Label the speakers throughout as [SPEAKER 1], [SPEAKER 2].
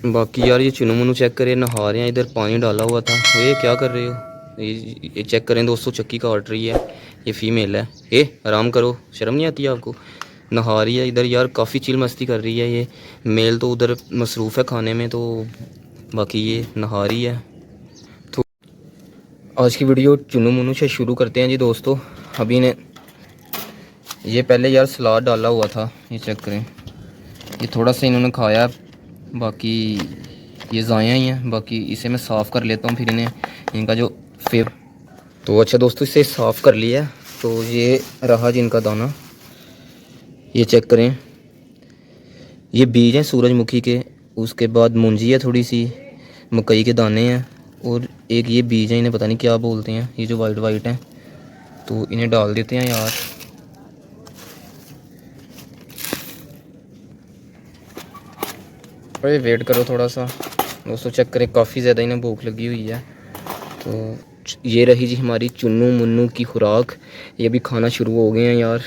[SPEAKER 1] बाकी यार ये चुनू मुनू चेक करें, नहा रहे हैं। इधर पानी डाला हुआ था। ये क्या कर रहे हो? ये चेक करें दोस्तों, चक्की काट रही है। ये फीमेल है। ए आराम करो, शर्म नहीं आती है आपको? नहा रही है इधर यार, काफ़ी चिल मस्ती कर रही है। ये मेल तो उधर मसरूफ़ है खाने में, तो बाकी ये नहा रही है। तो आज की वीडियो चुनू मुनू से शुरू करते हैं जी दोस्तों। अभी ने ये पहले यार सलाद डाला हुआ था, ये चेक करें। ये थोड़ा सा इन्होंने खाया, बाकी ये ज़ाया ही हैं। बाकी इसे मैं साफ़ कर लेता हूँ, फिर इन्हें इनका जो फेव तो अच्छा दोस्तों, इसे साफ़ कर लिया। तो ये रहा जिनका दाना, ये चेक करें। ये बीज हैं सूरजमुखी के, उसके बाद मुंजी है थोड़ी सी, मकई के दाने हैं, और एक ये बीज हैं, इन्हें पता नहीं क्या बोलते हैं, ये जो वाइट वाइट हैं। तो इन्हें डाल देते हैं यार। अरे वेट करो थोड़ा सा दोस्तों, चेक करें, काफ़ी ज़्यादा इन्हें भूख लगी हुई है। तो ये रही जी हमारी चुन्नू मुन्नू की खुराक। ये भी खाना शुरू हो गए हैं यार।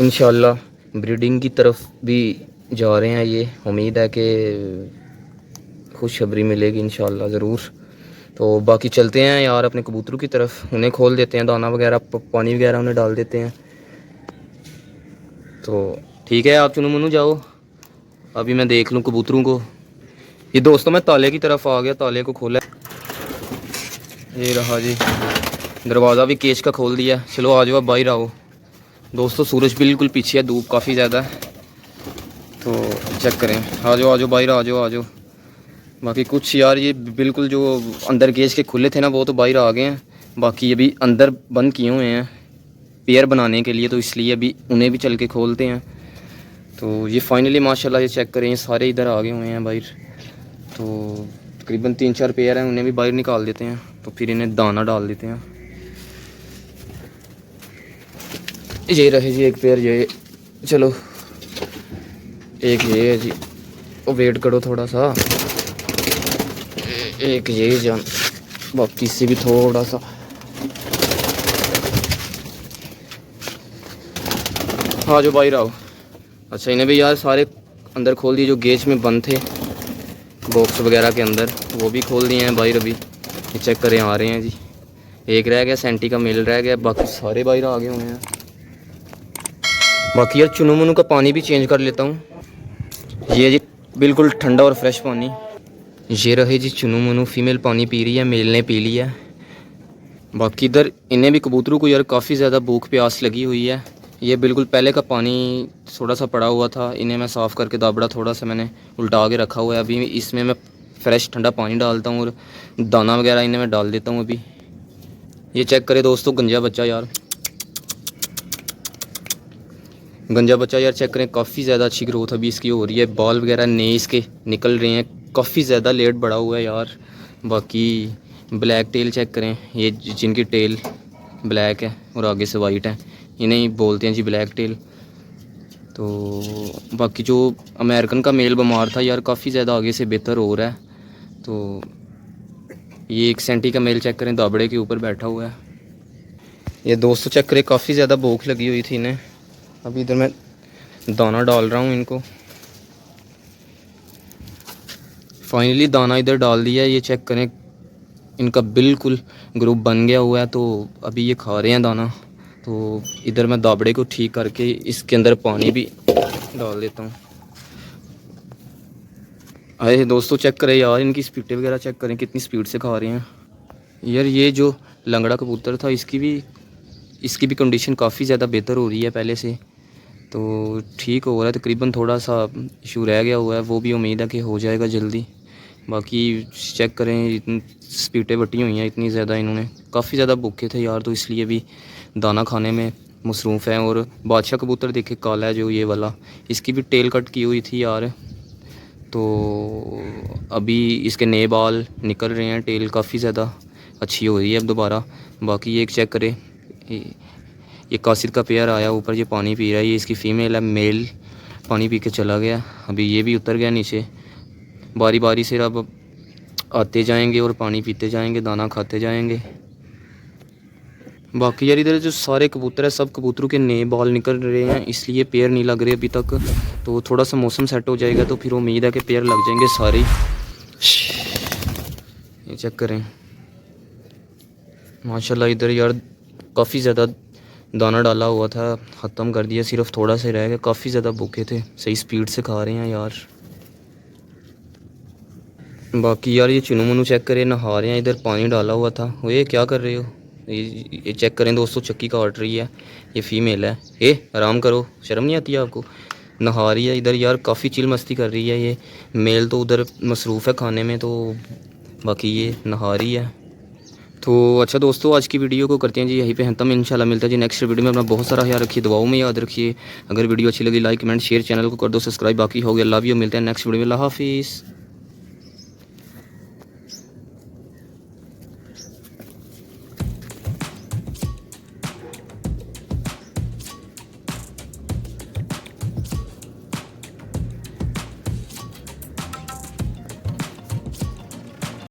[SPEAKER 1] इंशाल्लाह ब्रीडिंग की तरफ भी जा रहे हैं ये। उम्मीद है कि खुशखबरी मिलेगी इंशाल्लाह ज़रूर। तो बाकी चलते हैं यार अपने कबूतरों की तरफ, उन्हें खोल देते हैं, दाना वगैरह पानी वगैरह उन्हें डाल देते हैं। तो ठीक है, आप चुनू मुन्नू जाओ, अभी मैं देख लूँ कबूतरों को। ये दोस्तों मैं ताले की तरफ आ गया, ताले को खोला, ये रहा जी। दरवाज़ा भी केज का खोल दिया। चलो आ जाओ, बाहर आओ दोस्तों। सूरज बिल्कुल पीछे है, धूप काफ़ी ज़्यादा है, तो चेक करें। आ जाओ आ जाओ, बाहर आ जाओ आ जाओ। बाकी कुछ यार ये बिल्कुल जो अंदर केज के खुले थे ना, वो तो बाहर आ गए हैं। बाकी ये भी अंदर बंद किए हुए हैं पेयर बनाने के लिए, तो इसलिए अभी उन्हें भी चल के खोलते हैं। तो ये फाइनली माशाल्लाह ये चेक करें, ये सारे इधर आ गए हुए हैं बाहर। तो तकरीबन 3-4 पेयर हैं, उन्हें भी बाहर निकाल देते हैं। तो फिर इन्हें दाना डाल देते हैं। ये रहे जी एक पेयर, ये चलो एक ये है जी। ओ वेट करो थोड़ा सा, एक ये जान, बाकी से भी थोड़ा सा। हाँ जो बाहर आओ। अच्छा इन्हें भी यार सारे अंदर खोल दिए, जो गेज में बंद थे बॉक्स वगैरह के अंदर, वो भी खोल दिए हैं बाहर। अभी ये चेक करें, आ रहे हैं जी। एक रह गया, सेंटी का मेल रह गया, बाकी सारे बाहर आ गए हुए हैं। बाकी यार चुनू मुनू का पानी भी चेंज कर लेता हूँ। ये जी बिल्कुल ठंडा और फ्रेश पानी। ये रहे जी चुनू मुनू, फीमेल पानी पी रही है, मेल ने पी लिया। बाकी इधर इन्हें भी कबूतरों को यार काफ़ी ज़्यादा भूख प्यास लगी हुई है। ये बिल्कुल पहले का पानी थोड़ा सा पड़ा हुआ था, इन्हें मैं साफ़ करके दाबड़ा थोड़ा सा मैंने उल्टा के रखा हुआ है। अभी इसमें मैं फ़्रेश ठंडा पानी डालता हूँ और दाना वगैरह इन्हें मैं डाल देता हूँ अभी। ये चेक करें दोस्तों, गंजा बच्चा यार, गंजा बच्चा यार चेक करें, काफ़ी ज़्यादा अच्छी ग्रोथ अभी इसकी हो रही है। बाल वगैरह नए इसके निकल रहे हैं, काफ़ी ज़्यादा लेट बड़ा हुआ है यार। बाकी ब्लैक टेल चेक करें, ये जिनकी टेल ब्लैक है और आगे से वाइट है, इन्हें बोलते हैं जी ब्लैक टेल। तो बाकी जो अमेरिकन का मेल बीमार था यार, काफ़ी ज़्यादा आगे से बेहतर हो रहा है। तो ये 1 सेंटी का मेल चेक करें, दाबड़े के ऊपर बैठा हुआ है। ये दोस्तों चेक करें, काफ़ी ज़्यादा भूख लगी हुई थी इन्हें। अभी इधर मैं दाना डाल रहा हूँ इनको। फाइनली दाना इधर डाल दिया है। ये चेक करें, इनका बिल्कुल ग्रुप बन गया हुआ है। तो अभी ये खा रहे हैं दाना। तो इधर मैं दाबड़े को ठीक करके इसके अंदर पानी भी डाल देता हूँ। अरे दोस्तों चेक करें यार, इनकी स्पीडें वगैरह चेक करें, कितनी स्पीड से खा रहे हैं यार। ये जो लंगड़ा कबूतर था, इसकी भी कंडीशन काफ़ी ज़्यादा बेहतर हो रही है पहले से। तो ठीक हो रहा है, तकरीबन थोड़ा सा इशू रह गया हुआ है, वो भी उम्मीद है कि हो जाएगा जल्दी। बाकी चेक करें, इतनी स्पीटें बटी हुई हैं इतनी ज़्यादा, इन्होंने काफ़ी ज़्यादा भूखे थे यार, तो इसलिए भी दाना खाने में मसरूफ़ हैं। और बादशाह कबूतर देखे, काला है जो ये वाला, इसकी भी टेल कट की हुई थी यार। तो अभी इसके नए बाल निकल रहे हैं, टेल काफ़ी ज़्यादा अच्छी हो रही है अब दोबारा। बाकी ये एक चेक करें, ये कासिद का पेयर आया ऊपर, ये पानी पी रहा है। ये इसकी फ़ीमेल है, मेल पानी पी के चला गया। अभी ये भी उतर गया नीचे। बारी बारी से अब आते जाएंगे और पानी पीते जाएंगे, दाना खाते जाएंगे। बाकी यार इधर जो सारे कबूतर है सब कबूतरों के नए बाल निकल रहे हैं, इसलिए पेयर नहीं लग रहे अभी तक। तो थोड़ा सा मौसम सेट हो जाएगा तो फिर उम्मीद है कि पेयर लग जाएंगे सारे। ये चेक करें माशाल्लाह, इधर यार काफ़ी ज़्यादा दाना डाला हुआ था, ख़त्म कर दिया, सिर्फ थोड़ा सा रह गया। काफ़ी ज़्यादा भूखे थे, सही स्पीड से खा रहे हैं यार। बाकी यार ये चुनू मुनू चेक करें, नहा रहे हैं, इधर पानी डाला हुआ था। वो ये क्या कर रहे हो? ये चेक करें दोस्तों, चक्की काट रही है, ये फीमेल है। ए आराम करो, शर्म नहीं आती है आपको? नहा रही है इधर यार, काफ़ी चिल मस्ती कर रही है। ये मेल तो उधर मसरूफ़ है खाने में, तो बाकी ये नहा रही है। तो अच्छा दोस्तों, आज की वीडियो को करते हैं जी यहीं पे ख़त्म। इंशाल्लाह मिलता है जी नेक्स्ट वीडियो में। अपना बहुत सारा ख्याल रखिए, दुआओं में याद रखिए। अगर वीडियो अच्छी लगी लाइक कमेंट शेयर, चैनल को कर दो सब्सक्राइब। बाकी हो गया, लव यू। मिलते हैं नेक्स्ट वीडियो में। अल्लाह हाफिज़।